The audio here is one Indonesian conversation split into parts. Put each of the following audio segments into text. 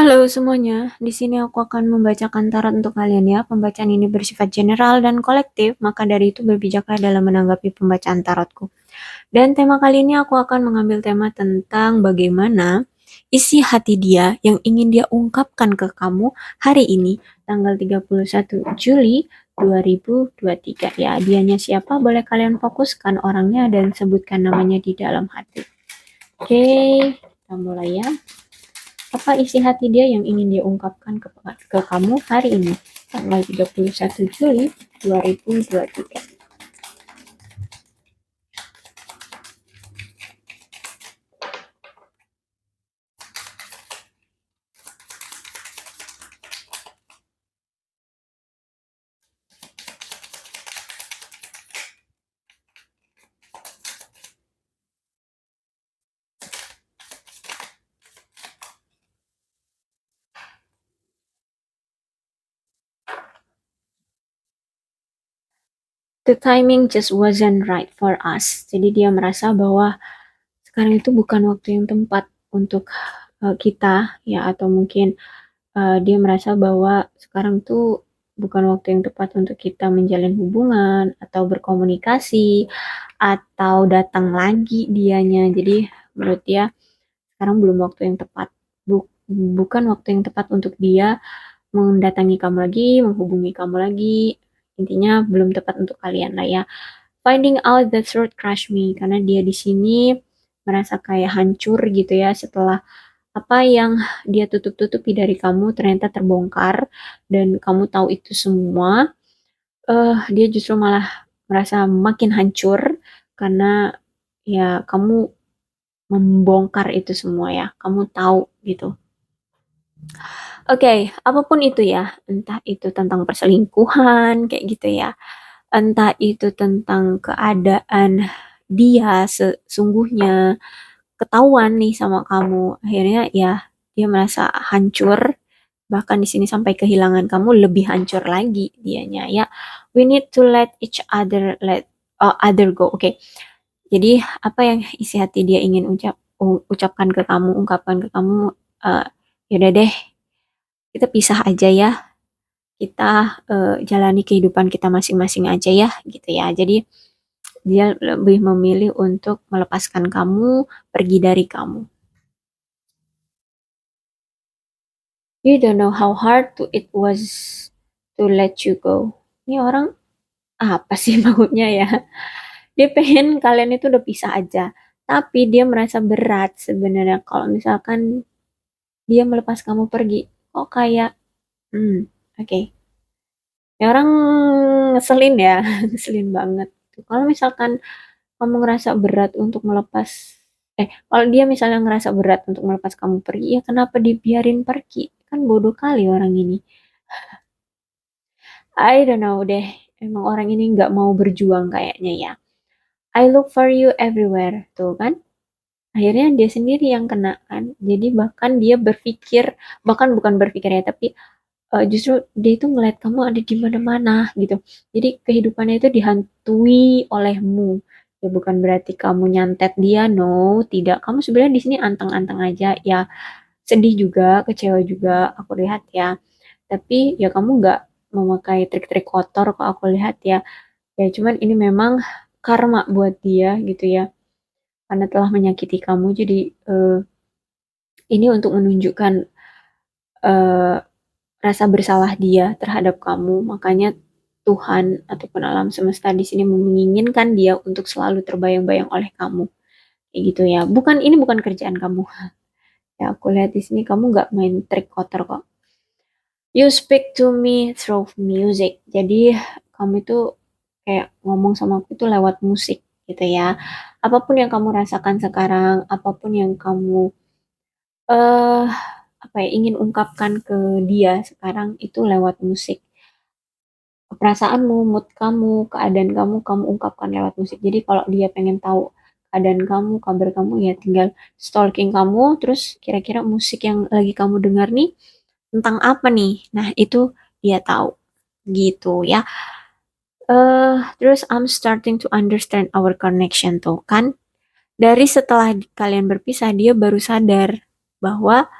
Halo semuanya, di sini aku akan membacakan tarot untuk kalian ya. Pembacaan ini bersifat general dan kolektif, maka dari itu berbijaklah dalam menanggapi pembacaan tarotku. Dan tema kali ini aku akan mengambil tema tentang bagaimana isi hati dia yang ingin dia ungkapkan ke kamu hari ini, tanggal 31 Juli 2023 ya. Dianya siapa? Boleh kalian fokuskan orangnya dan sebutkan namanya di dalam hati. Oke, kita mulai ya. Apa isi hati dia yang ingin dia ungkapkan ke kamu hari ini, tanggal 31 Juli 2023. The timing just wasn't right for us. Jadi dia merasa bahwa sekarang itu bukan waktu yang tepat untuk kita ya, atau mungkin dia merasa bahwa sekarang tuh bukan waktu yang tepat untuk kita menjalin hubungan atau berkomunikasi atau datang lagi dianya. Jadi menurut dia sekarang belum waktu yang tepat. Bukan waktu yang tepat untuk dia mendatangi kamu lagi, menghubungi kamu lagi. Intinya belum tepat untuk kalian lah ya. Finding out the truth crush me, karena dia di sini merasa kayak hancur gitu ya setelah apa yang dia tutup-tutupi dari kamu ternyata terbongkar dan kamu tahu itu semua. Dia justru malah merasa makin hancur karena ya kamu membongkar itu semua ya. Kamu tahu gitu. Oke, apapun itu ya, entah itu tentang perselingkuhan kayak gitu ya, entah itu tentang keadaan dia sesungguhnya ketahuan nih sama kamu, akhirnya ya dia merasa hancur, bahkan di sini sampai kehilangan kamu, lebih hancur lagi dianya ya. We need to let each other go. Oke. Jadi apa yang isi hati dia ingin ucapkan ke kamu, ungkapkan ke kamu, uh, yaudah deh, kita pisah aja ya, kita jalani kehidupan kita masing-masing aja ya gitu ya. Jadi dia lebih memilih untuk melepaskan kamu, pergi dari kamu. You don't know how hard it was to let you go. Ini orang apa sih maunya ya? Dia pengen kalian itu udah pisah aja, tapi dia merasa berat sebenarnya kalau misalkan dia melepas kamu pergi. Kok kayak oke. Ya orang ngeselin ya, ngeselin banget. Kalau misalkan kamu ngerasa berat untuk melepas, kalau dia misalnya ngerasa berat untuk melepas kamu pergi, ya kenapa dibiarin pergi? Kan bodoh kali orang ini. I don't know deh, emang orang ini nggak mau berjuang kayaknya ya. I look for you everywhere, tuh kan? Akhirnya dia sendiri yang kena kan. Jadi bahkan dia berpikir, bahkan bukan berpikir ya, tapi justru dia itu ngeliat kamu ada di mana-mana gitu. Jadi kehidupannya itu dihantui olehmu. Ya bukan berarti kamu nyantet dia, no, tidak. Kamu sebenarnya di sini anteng-anteng aja, ya sedih juga, kecewa juga, aku lihat ya. Tapi ya kamu nggak memakai trik-trik kotor kok aku lihat ya. Ya cuman ini memang karma buat dia gitu ya. Karena telah menyakiti kamu, jadi ini untuk menunjukkan eh, rasa bersalah dia terhadap kamu. Makanya Tuhan ataupun alam semesta di sini menginginkan dia untuk selalu terbayang-bayang oleh kamu. Kayak gitu ya. Ini bukan kerjaan kamu. Ya, aku lihat di sini kamu nggak main trik kotor kok. You speak to me through music. Jadi kamu itu kayak ngomong sama aku itu lewat musik gitu ya. Apapun yang kamu rasakan sekarang, apapun yang kamu eh apa ya ingin ungkapkan ke dia sekarang itu lewat musik. Perasaanmu, mood kamu, keadaan kamu, kamu ungkapkan lewat musik. Jadi kalau dia pengen tahu keadaan kamu, kabar kamu, ya tinggal stalking kamu, terus kira-kira musik yang lagi kamu dengar nih tentang apa nih? Nah, itu dia tahu gitu ya. Terus I'm starting to understand our connection tuh kan. Dari setelah kalian berpisah, dia baru sadar bahwa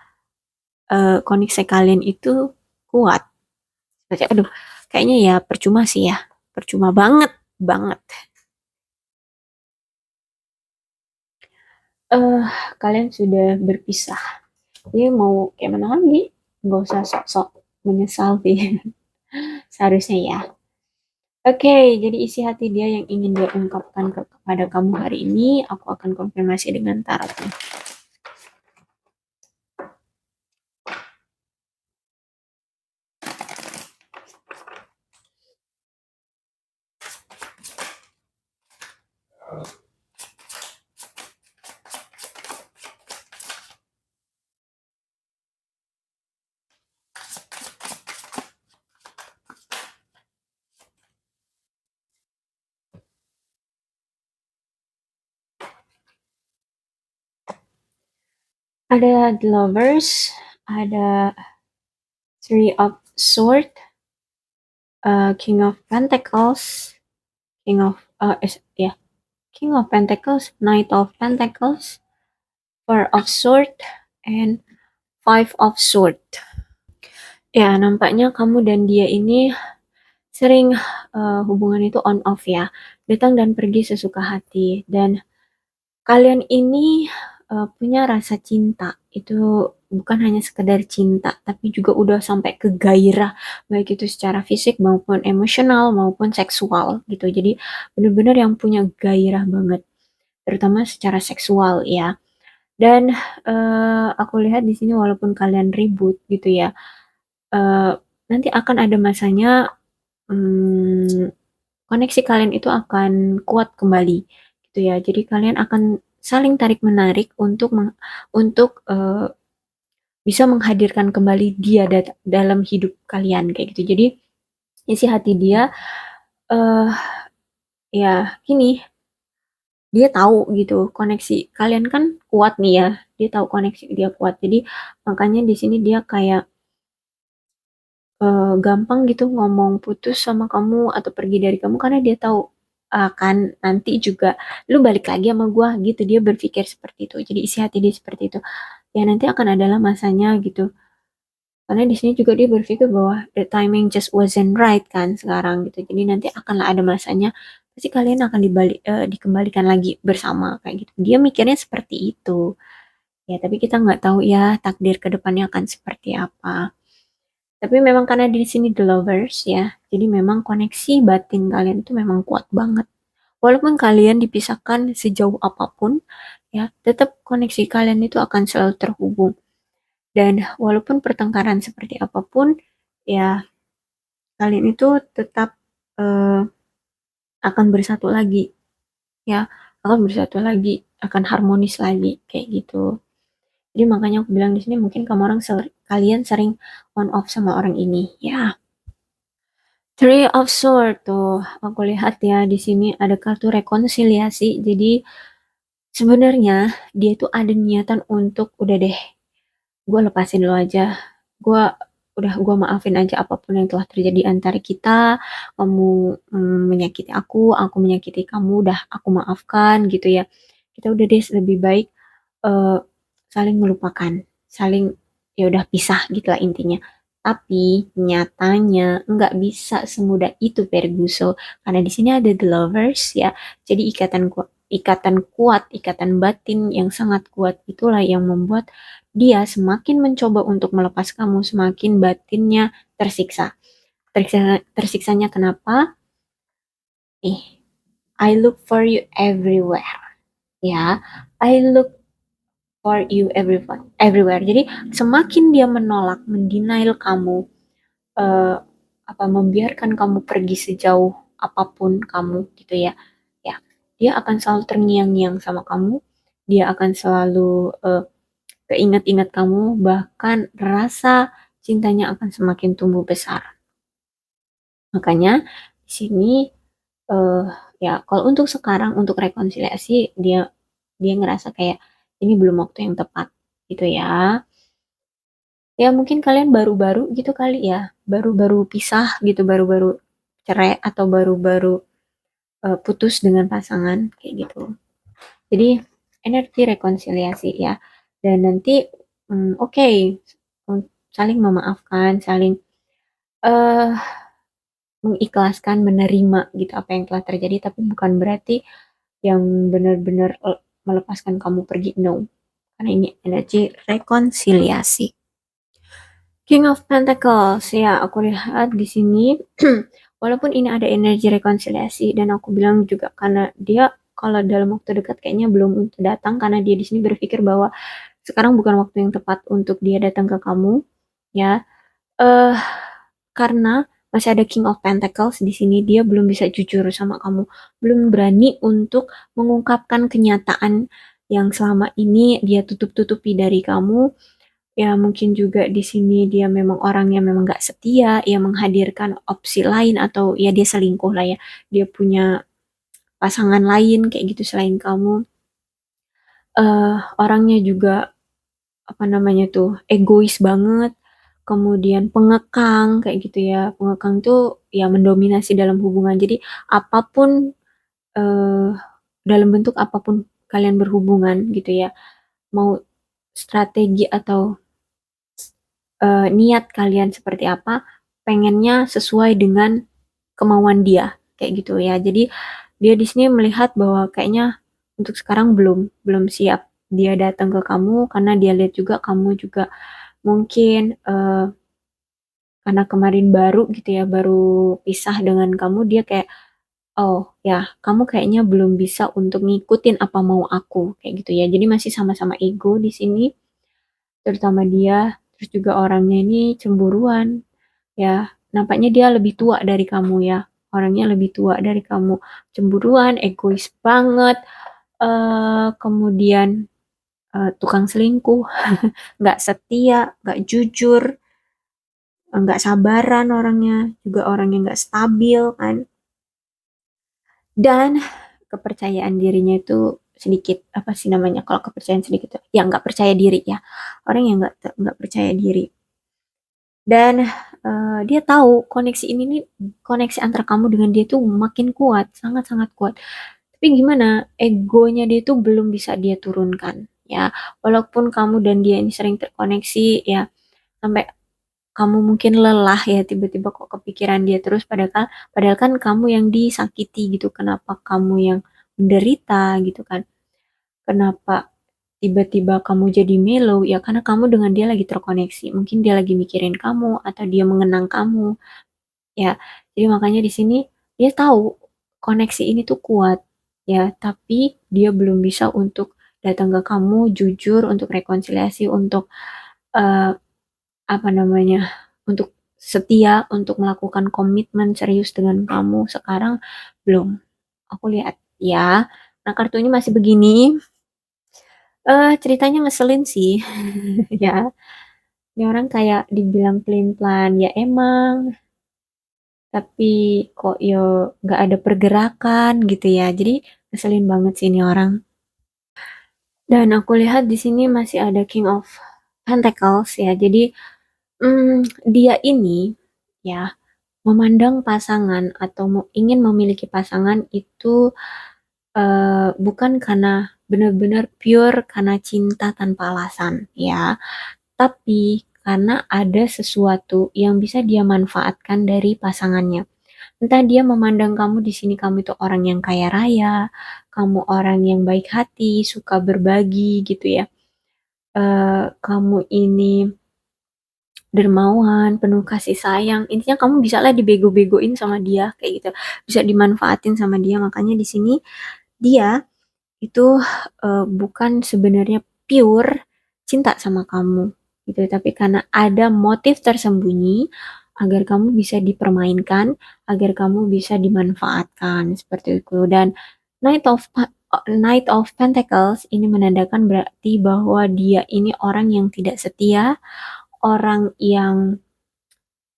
koneksi kalian itu kuat. Aduh, kayaknya ya percuma sih ya, percuma banget banget. eh Kalian sudah berpisah, jadi mau kayak mana lagi? Nggak usah sok-sok menyesal sih. Seharusnya ya. Oke, jadi isi hati dia yang ingin dia ungkapkan kepada kamu hari ini, aku akan konfirmasi dengan tarot. Ada The Lovers, ada Three of Swords, King of Pentacles, King of ya, King of Pentacles, Knight of Pentacles, Four of Swords, and Five of Swords. Ya, nampaknya kamu dan dia ini sering hubungan itu on off ya, datang dan pergi sesuka hati, dan kalian ini punya rasa cinta itu bukan hanya sekedar cinta, tapi juga udah sampai ke gairah, baik itu secara fisik maupun emosional maupun seksual gitu. Jadi benar-benar yang punya gairah banget, terutama secara seksual ya. Dan aku lihat di sini walaupun kalian ribut gitu ya, eh, nanti akan ada masanya hmm, koneksi kalian itu akan kuat kembali gitu ya. Jadi kalian akan saling tarik menarik untuk bisa menghadirkan kembali dia dalam hidup kalian kayak gitu. Jadi isi hati dia eh ya gini, dia tahu gitu koneksi kalian kan kuat nih ya. Dia tahu koneksi dia kuat. Jadi makanya di sini dia kayak gampang gitu ngomong putus sama kamu atau pergi dari kamu karena dia tahu akan nanti juga lu balik lagi sama gua gitu. Dia berpikir seperti itu. Jadi isi hati dia seperti itu. Ya nanti akan adalah masanya gitu. Karena di sini juga dia berpikir bahwa the timing just wasn't right kan sekarang gitu. Jadi nanti akanlah ada masanya pasti kalian akan dikembalikan lagi bersama kayak gitu. Dia mikirnya seperti itu. Ya, tapi kita nggak tahu ya takdir ke depannya akan seperti apa. Tapi memang karena di sini the lovers ya, jadi memang koneksi batin kalian itu memang kuat banget. Walaupun kalian dipisahkan sejauh apapun, ya, tetap koneksi kalian itu akan selalu terhubung. Dan walaupun pertengkaran seperti apapun, ya, kalian itu tetap eh, akan bersatu lagi, ya, akan bersatu lagi, akan harmonis lagi, kayak gitu. Jadi makanya aku bilang di sini mungkin kalian sering on off sama orang ini, ya. Three of Swords tuh, aku lihat ya di sini ada kartu rekonsiliasi. Jadi sebenarnya dia tuh ada niatan untuk udah deh, gue lepasin lo aja. Gue gue maafin aja apapun yang telah terjadi antara kita. Kamu menyakiti aku menyakiti kamu, udah aku maafkan gitu ya. Kita udah deh lebih baik eh, saling melupakan, saling ya udah pisah gitu lah intinya. Tapi nyatanya nggak bisa semudah itu Ferguso, karena di sini ada the lovers ya. Jadi ikatan kuat, ikatan batin yang sangat kuat itulah yang membuat dia semakin mencoba untuk melepas kamu, semakin batinnya tersiksa. Tersiksanya kenapa? I look for you everywhere. Ya, I look for you everywhere. Jadi semakin dia menolak, mendenial kamu, eh, membiarkan kamu pergi sejauh apapun kamu gitu ya, ya dia akan selalu terngiang-ngiang sama kamu. Dia akan selalu keinget-inget kamu, bahkan rasa cintanya akan semakin tumbuh besar. Makanya di sini eh, ya kalau untuk sekarang untuk rekonsiliasi dia dia ngerasa kayak ini belum waktu yang tepat gitu ya. Ya mungkin kalian baru-baru gitu kali ya, baru-baru pisah gitu, baru-baru cerai atau baru-baru putus dengan pasangan kayak gitu. Jadi energi rekonsiliasi ya. Dan nanti oke, saling memaafkan, saling eh mengikhlaskan, menerima gitu apa yang telah terjadi, tapi bukan berarti yang benar-benar melepaskan kamu pergi, no. Karena ini energi rekonsiliasi. King of Pentacles, ya aku lihat di sini, walaupun ini ada energi rekonsiliasi dan aku bilang juga karena dia kalau dalam waktu dekat kayaknya belum untuk datang karena dia di sini berpikir bahwa sekarang bukan waktu yang tepat untuk dia datang ke kamu, ya. Eh karena masih ada King of Pentacles di sini, dia belum bisa jujur sama kamu, belum berani untuk mengungkapkan kenyataan yang selama ini dia tutup-tutupi dari kamu. Ya mungkin juga di sini dia memang orang yang memang gak setia, yang menghadirkan opsi lain atau ya dia selingkuh lah ya. Dia punya pasangan lain kayak gitu selain kamu. Orangnya juga apa namanya tuh egois banget, kemudian pengekang kayak gitu ya. Pengekang tuh ya mendominasi dalam hubungan. Jadi apapun eh, dalam bentuk apapun kalian berhubungan gitu ya, mau strategi atau niat kalian seperti apa, pengennya sesuai dengan kemauan dia kayak gitu ya. Jadi dia di sini melihat bahwa kayaknya untuk sekarang belum belum siap dia datang ke kamu karena dia lihat juga kamu juga mungkin karena kemarin baru gitu ya, baru pisah dengan kamu, dia kayak oh ya kamu kayaknya belum bisa untuk ngikutin apa mau aku kayak gitu ya. Jadi masih sama-sama ego di sini, terutama dia. Terus juga orangnya ini cemburuan ya, nampaknya dia lebih tua dari kamu ya, orangnya lebih tua dari kamu, cemburuan, egois banget, kemudian tukang selingkuh, nggak setia, nggak jujur, nggak sabaran orangnya, juga orang yang nggak stabil kan, dan kepercayaan dirinya itu sedikit, apa sih namanya kalau kepercayaan sedikit tuh? Ya nggak percaya diri ya, orang yang nggak percaya diri. Dan dia tahu koneksi ini nih, koneksi antara kamu dengan dia tuh makin kuat, sangat-sangat kuat. Tapi gimana, egonya dia tuh belum bisa dia turunkan, ya. Walaupun kamu dan dia ini sering terkoneksi, ya, sampai kamu mungkin lelah ya, tiba-tiba kok kepikiran dia terus, padahal padahal kan kamu yang disakiti gitu, kenapa kamu yang menderita gitu kan? Kenapa tiba-tiba kamu jadi mellow? Ya karena kamu dengan dia lagi terkoneksi. Mungkin dia lagi mikirin kamu atau dia mengenang kamu. Ya, jadi makanya di sini dia tahu koneksi ini tuh kuat. Ya, tapi dia belum bisa untuk datang ke kamu jujur, untuk rekonsiliasi, untuk eh, apa namanya? Untuk setia, untuk melakukan komitmen serius dengan kamu sekarang belum. Aku lihat ya. Nah, kartunya masih begini. Ceritanya ngeselin sih. Ya, ini orang kayak dibilang pelin-pelan, ya emang, tapi kok yo nggak ada pergerakan gitu ya. Jadi ngeselin banget sih ini orang. Dan aku lihat di sini masih ada King of Pentacles ya. Jadi dia ini ya memandang pasangan atau ingin memiliki pasangan itu bukan karena benar-benar pure karena cinta tanpa alasan ya. Tapi karena ada sesuatu yang bisa dia manfaatkan dari pasangannya. Entah dia memandang kamu di sini kamu itu orang yang kaya raya, kamu orang yang baik hati, suka berbagi gitu ya. Kamu ini dermawan, penuh kasih sayang. Intinya kamu bisa lah dibego-begoin sama dia kayak gitu. Bisa dimanfaatin sama dia. Makanya di sini dia itu bukan sebenarnya pure cinta sama kamu gitu, tapi karena ada motif tersembunyi agar kamu bisa dipermainkan, agar kamu bisa dimanfaatkan seperti itu. Dan Knight of Pentacles ini menandakan berarti bahwa dia ini orang yang tidak setia, orang yang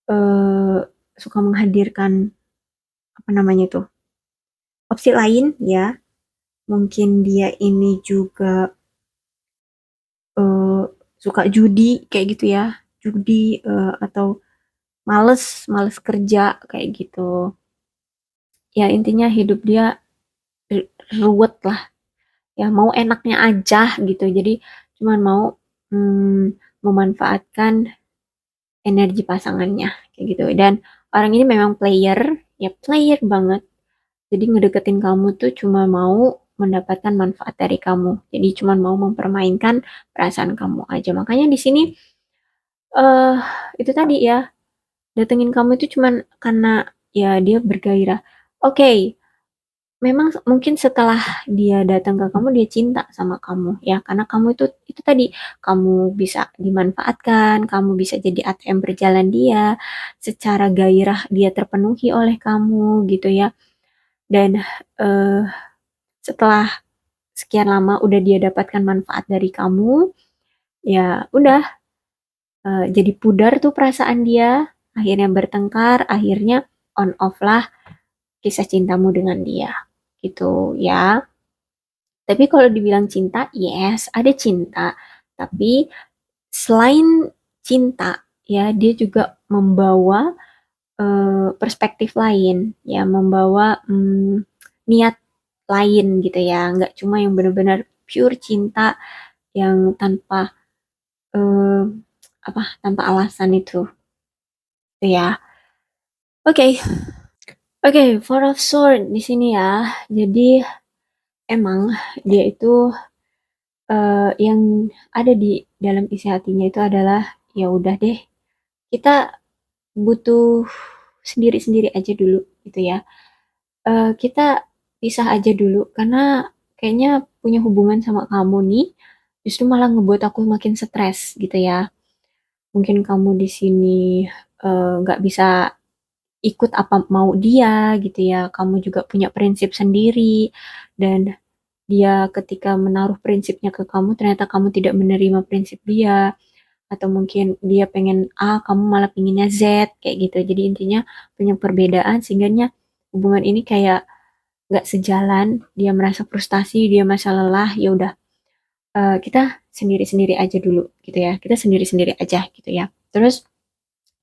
eh, suka menghadirkan apa namanya tuh opsi lain ya. Mungkin dia ini juga eh, suka judi kayak gitu ya, judi atau males males kerja kayak gitu ya. Intinya hidup dia ruwet lah ya, mau enaknya aja gitu. Jadi cuman mau memanfaatkan energi pasangannya kayak gitu. Dan orang ini memang player, ya player banget. Jadi ngedeketin kamu tuh cuma mau mendapatkan manfaat dari kamu. Jadi cuma mau mempermainkan perasaan kamu aja. Makanya di sini eh itu tadi ya, datengin kamu itu cuman karena ya dia bergairah. Oke, memang mungkin setelah dia datang ke kamu dia cinta sama kamu ya karena kamu itu tadi kamu bisa dimanfaatkan, kamu bisa jadi ATM berjalan dia, secara gairah dia terpenuhi oleh kamu gitu ya. Dan eh, setelah sekian lama udah dia dapatkan manfaat dari kamu, ya udah jadi pudar tuh perasaan dia, akhirnya bertengkar, akhirnya on off lah kisah cintamu dengan dia gitu ya. Tapi kalau dibilang cinta, yes, ada cinta. Tapi selain cinta, ya dia juga membawa perspektif lain, ya membawa niat lain gitu ya. Nggak cuma yang benar-benar pure cinta yang tanpa eh, apa tanpa alasan itu ya. Oke, oke, Four of Sword di sini ya. Jadi emang dia itu yang ada di dalam isi hatinya itu adalah ya udah deh, kita butuh sendiri-sendiri aja dulu gitu ya. Kita pisah aja dulu karena kayaknya punya hubungan sama kamu nih justru malah ngebuat aku makin stres gitu ya. Mungkin kamu di sini nggak bisa ikut apa mau dia gitu ya. Kamu juga punya prinsip sendiri dan dia ketika menaruh prinsipnya ke kamu ternyata kamu tidak menerima prinsip dia, atau mungkin dia pengen A kamu malah pengennya Z kayak gitu. Jadi intinya banyak perbedaan sehingganya hubungan ini kayak nggak sejalan, dia merasa frustasi, dia merasa lelah, ya udah kita sendiri-sendiri aja dulu gitu ya, kita sendiri-sendiri aja gitu ya. Terus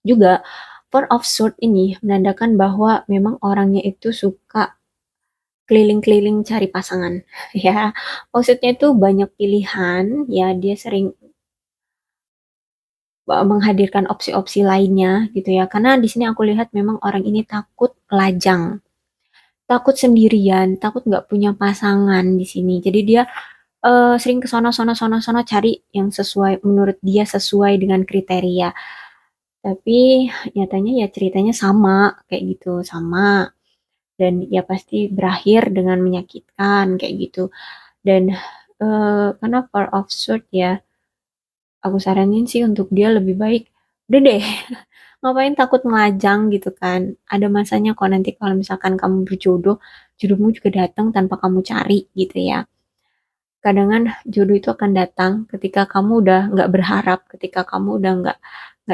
juga Four of Swords ini menandakan bahwa memang orangnya itu suka keliling-keliling cari pasangan ya, maksudnya itu banyak pilihan ya, dia sering menghadirkan opsi-opsi lainnya gitu ya, karena di sini aku lihat memang orang ini takut lajang, takut sendirian, takut nggak punya pasangan di sini. Jadi dia sering ke sono sono sono sono cari yang sesuai menurut dia sesuai dengan kriteria. Tapi nyatanya ya ceritanya sama kayak gitu, sama dan ya pasti berakhir dengan menyakitkan kayak gitu. Dan karena Four of Swords ya, aku saranin sih untuk dia lebih baik udah deh, ngapain takut ngelajang gitu kan. Ada masanya kok nanti kalau misalkan kamu berjodoh, jodohmu juga datang tanpa kamu cari gitu ya. Kadang jodoh itu akan datang ketika kamu udah nggak berharap, ketika kamu udah nggak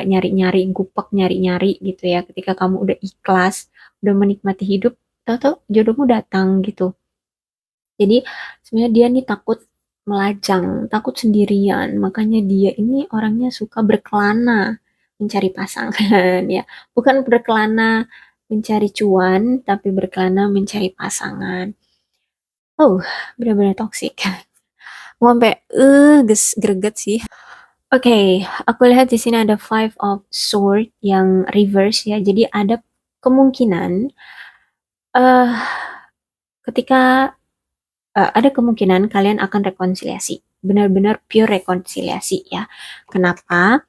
nyari-nyari, gupek nyari-nyari gitu ya, ketika kamu udah ikhlas, udah menikmati hidup, tahu-tahu jodohmu datang gitu. Jadi sebenarnya dia nih takut melajang, takut sendirian, makanya dia ini orangnya suka berkelana mencari pasangan ya, bukan berkelana mencari cuan, tapi berkelana mencari pasangan. Oh, benar-benar toksik. Mau sampai greget sih. Oke, aku lihat di sini ada Five of Sword yang reverse ya. Jadi ada kemungkinan eh ketika ada kemungkinan kalian akan rekonsiliasi. Benar-benar pure rekonsiliasi ya. Kenapa?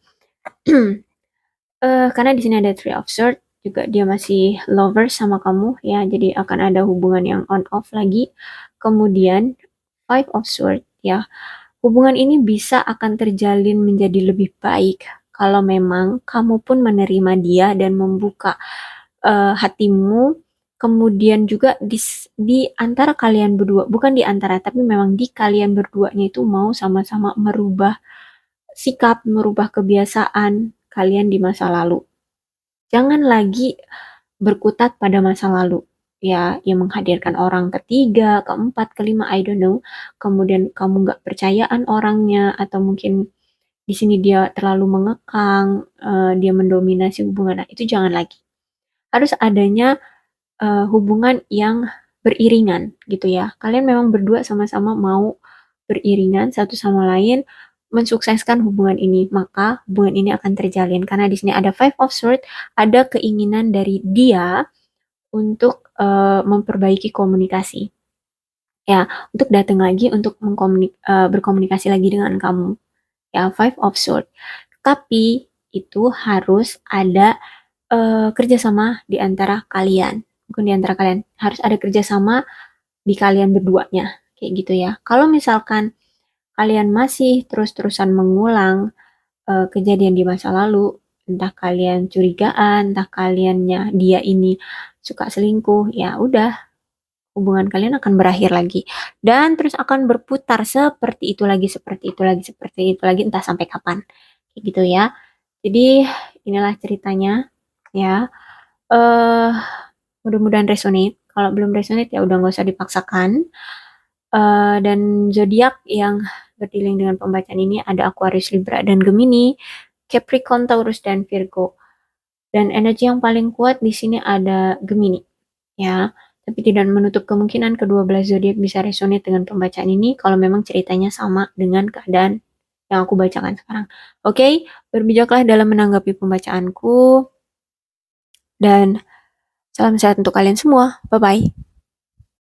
Karena di sini ada Three of Swords, juga dia masih lovers sama kamu ya. Jadi akan ada hubungan yang on off lagi. Kemudian Five of Swords ya. Hubungan ini bisa akan terjalin menjadi lebih baik kalau memang kamu pun menerima dia dan membuka hatimu. Kemudian juga di antara kalian berdua, bukan di antara, tapi memang di kalian berduanya itu mau sama-sama merubah sikap, merubah kebiasaan kalian di masa lalu. Jangan lagi berkutat pada masa lalu. Ya, yang menghadirkan orang ketiga, keempat, kelima, I don't know. Kemudian kamu nggak percayaan orangnya, atau mungkin di sini dia terlalu mengekang, dia mendominasi hubungan. Nah, itu jangan lagi. Harus adanya hubungan yang beriringan gitu ya. Kalian memang berdua sama-sama mau beriringan satu sama lain, mensukseskan hubungan ini, maka hubungan ini akan terjalin. Karena di sini ada Five of Swords, ada keinginan dari dia untuk memperbaiki komunikasi. Ya, untuk datang lagi untuk berkomunikasi lagi dengan kamu. Ya, Five of Swords. Tapi itu harus ada kerjasama di antara kalian. Bukan di antara kalian. Harus ada kerjasama di kalian berduanya. Kayak gitu ya. Kalau misalkan kalian masih terus-terusan mengulang kejadian di masa lalu, entah kalian curigaan, entah kaliannya dia ini suka selingkuh, ya udah hubungan kalian akan berakhir lagi dan terus akan berputar seperti itu lagi, seperti itu lagi, seperti itu lagi, entah sampai kapan. Kayak gitu ya. Jadi inilah ceritanya ya. Eh mudah-mudahan resonate. Kalau belum resonate ya udah nggak usah dipaksakan. Dan zodiak yang berdealing dengan pembacaan ini ada Aquarius, Libra, dan Gemini, Capricorn, Taurus, dan Virgo. Dan energi yang paling kuat di sini ada Gemini, ya. Tapi tidak menutup kemungkinan kedua belas zodiak bisa resonate dengan pembacaan ini kalau memang ceritanya sama dengan keadaan yang aku bacakan sekarang. Oke, berbijaklah dalam menanggapi pembacaanku dan salam sehat untuk kalian semua. Bye bye.